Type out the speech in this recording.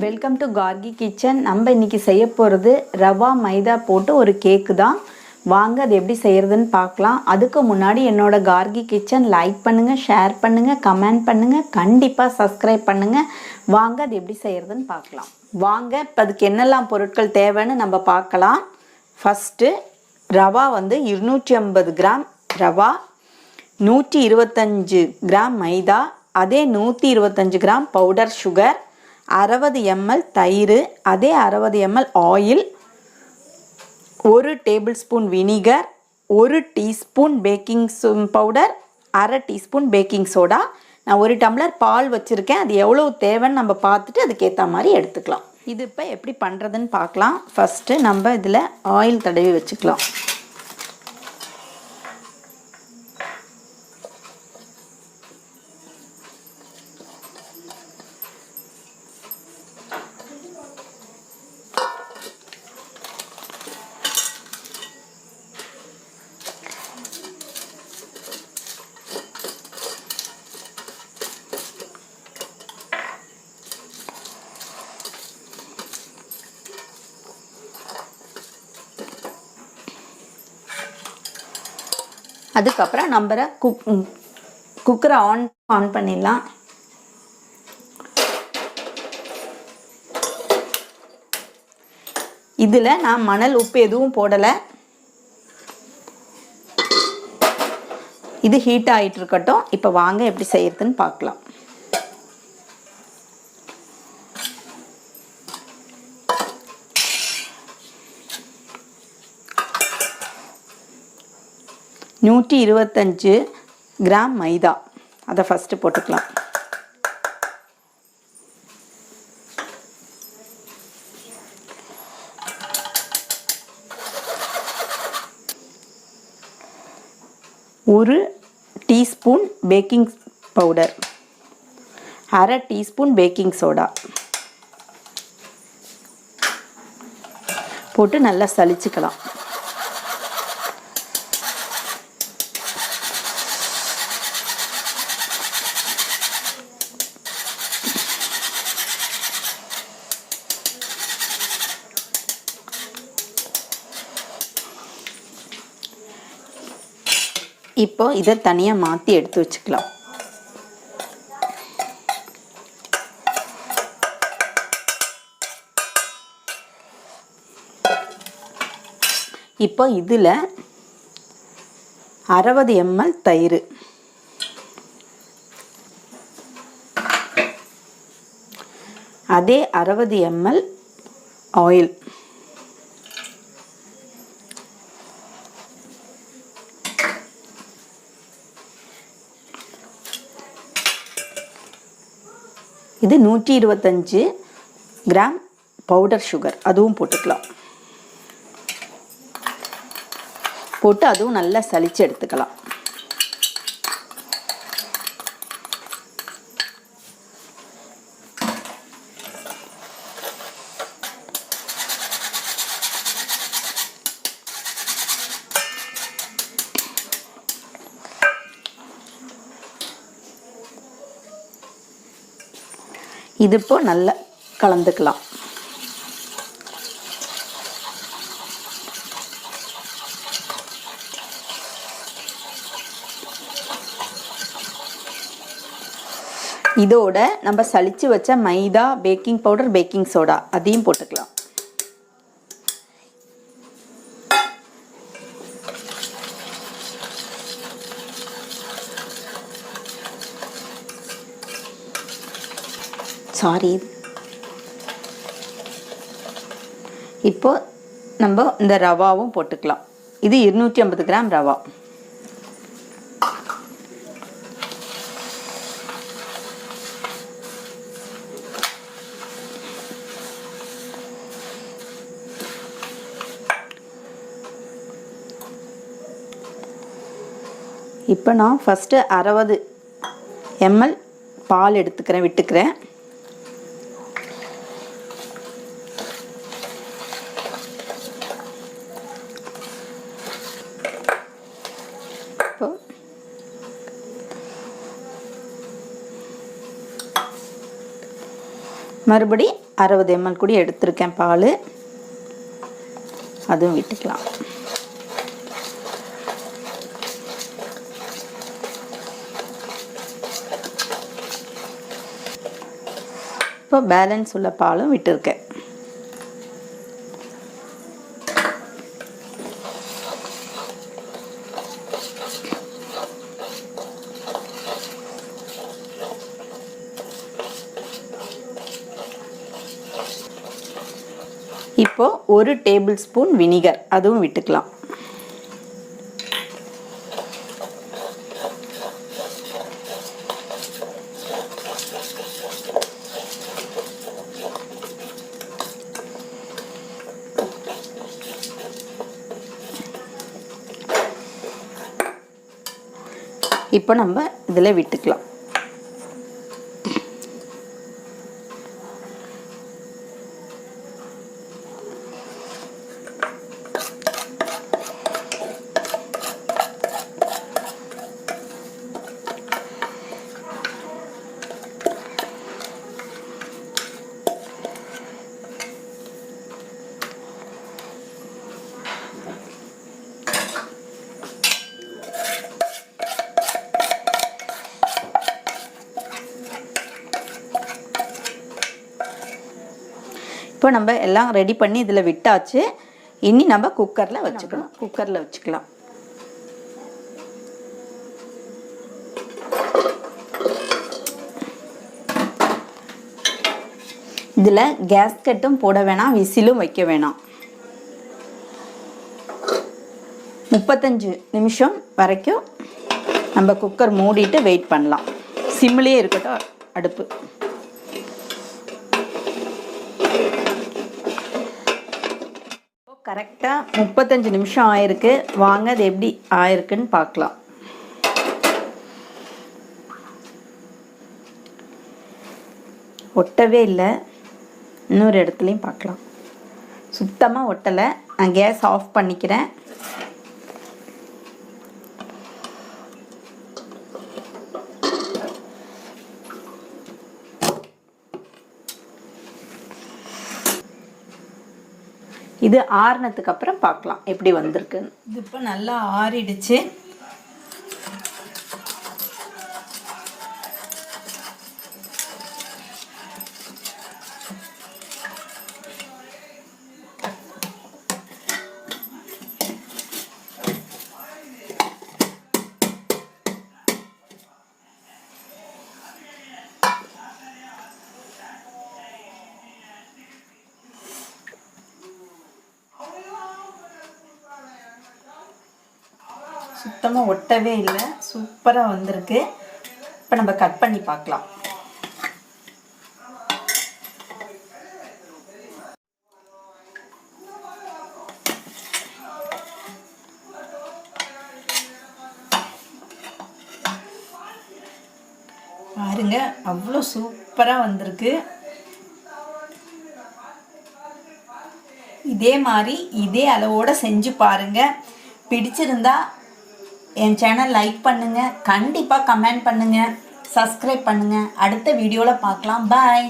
Welcome to Gargi kitchen. நம்ம இன்றைக்கி செய்ய போகிறது ரவா மைதா போட்டு ஒரு கேக்கு தான். வாங்க அது எப்படி செய்கிறதுன்னு பார்க்கலாம். அதுக்கு முன்னாடி என்னோட கார்கி கிச்சன் லைக் பண்ணுங்கள், ஷேர் பண்ணுங்கள், கமெண்ட் பண்ணுங்கள், கண்டிப்பாக சப்ஸ்கிரைப் பண்ணுங்கள். வாங்க அது எப்படி செய்கிறதுன்னு பார்க்கலாம். வாங்க இப்போ அதுக்கு என்னெல்லாம் பொருட்கள் தேவைன்னு நம்ம பார்க்கலாம். First rava 250 gram rava, 125 gram maida, அதே 125 கிராம் பவுடர் சுகர், 60 ml தயிர், அதே 60 ml oil, 1 table spoon vinegar, 1 teaspoon baking powder, அரை டீஸ்பூன் பேக்கிங் சோடா. நான் 1 டம்ளர் பால் வச்சுருக்கேன். அது எவ்வளோ தேவைன்னு நம்ம பார்த்துட்டு அதுக்கேற்ற மாதிரி எடுத்துக்கலாம். இது இப்போ எப்படி பண்ணுறதுன்னு பார்க்கலாம். ஃபஸ்ட்டு நம்ம இதில் ஆயில் தடவி வச்சுக்கலாம். அதுக்கப்புறம் நம்ம குக்கரை ஆன் பண்ணிடலாம். இதில் நான் மணல் உப்பு எதுவும் போடலை. இது ஹீட் ஆகிட்டு இருக்கட்டும். இப்போ வாங்க எப்படி செய்யறதுன்னு பார்க்கலாம். நூற்றி 25 கிராம் மைதா, அதை ஃபஸ்ட்டு போட்டுக்கலாம். ஒரு டீஸ்பூன் பேக்கிங் பவுடர், அரை டீஸ்பூன் பேக்கிங் சோடா போட்டு நல்லா சலிச்சுக்கலாம். இப்போ இதை தனியாக மாற்றி எடுத்து வச்சுக்கலாம். இப்போ இதில் 60 ml தயிர், அதே 60 ml ஆயில், இது 125 கிராம் பவுடர் சுகர், அதுவும் போட்டுக்கலாம். போட்டு அதுவும் நல்லா சலிச்சு எடுத்துக்கலாம். இது இப்போ நல்லா கலந்துக்கலாம். இதோட நம்ம சலிச்சு வச்ச மைதா, பேக்கிங் பவுடர், பேக்கிங் சோடா அதையும் போட்டுக்கலாம். சாரி. இப்போ நம்ம இந்த ரவாவும் போட்டுக்கலாம். இது 250 கிராம் ரவா. இப்போ நான் ஃபஸ்ட்டு 60 ml பால் விட்டுக்கிறேன். இப்போ மறுபடி 60 ml கூட எடுத்திருக்கேன் பால், அதுவும் விட்டுக்கலாம். இப்போ பேலன்ஸ் உள்ள பாலும் விட்டுருக்கேன். இப்போ 1 டேபிள் ஸ்பூன் வினிகர், அதுவும் விட்டுக்கலாம். இப்போ நம்ம இதில் விட்டுக்கலாம். இப்போ நம்ம எல்லாம் ரெடி பண்ணி இதில் விட்டாச்சு. இனி நம்ம குக்கரில் வச்சுக்கலாம். இதில் கேஸ்கட்டும் போட வேணாம், விசிலும் வைக்க வேணாம். 35 நிமிஷம் வரைக்கும் நம்ம குக்கர் மூடிட்டு வெயிட் பண்ணலாம். சிம்லேயே இருக்கட்டும் அடுப்பு. கரெக்டாக 35 நிமிஷம் ஆயிருக்கு. வாங்க அது எப்படி ஆயிருக்குன்னு பார்க்கலாம். ஒட்டவே இல்லை. இன்னொரு இடத்துலையும் பார்க்கலாம். சுத்தமாக ஒட்டலை. நான் கேஸ் ஆஃப் பண்ணிக்கிறேன். இது ஆறுனதுக்கு அப்புறம் பார்க்கலாம் எப்படி வந்திருக்குன்னு. இது இப்போ நல்லா ஆறிடுச்சு. சுத்தமாக ஒட்டவே இல்லை. சூப்பராக வந்திருக்கு. இப்போ நம்ம கட் பண்ணி பார்க்கலாம். பாருங்க, அவ்வளோ சூப்பராக வந்திருக்கு. இதே மாதிரி இதே அளவோடு செஞ்சு பாருங்கள். பிடிச்சிருந்தா என் சேனல் லைக் பண்ணுங்கள், கண்டிப்பாக கமெண்ட் பண்ணுங்கள், சப்ஸ்கிரைப் பண்ணுங்கள். அடுத்த வீடியோவில் பார்க்கலாம். பாய்.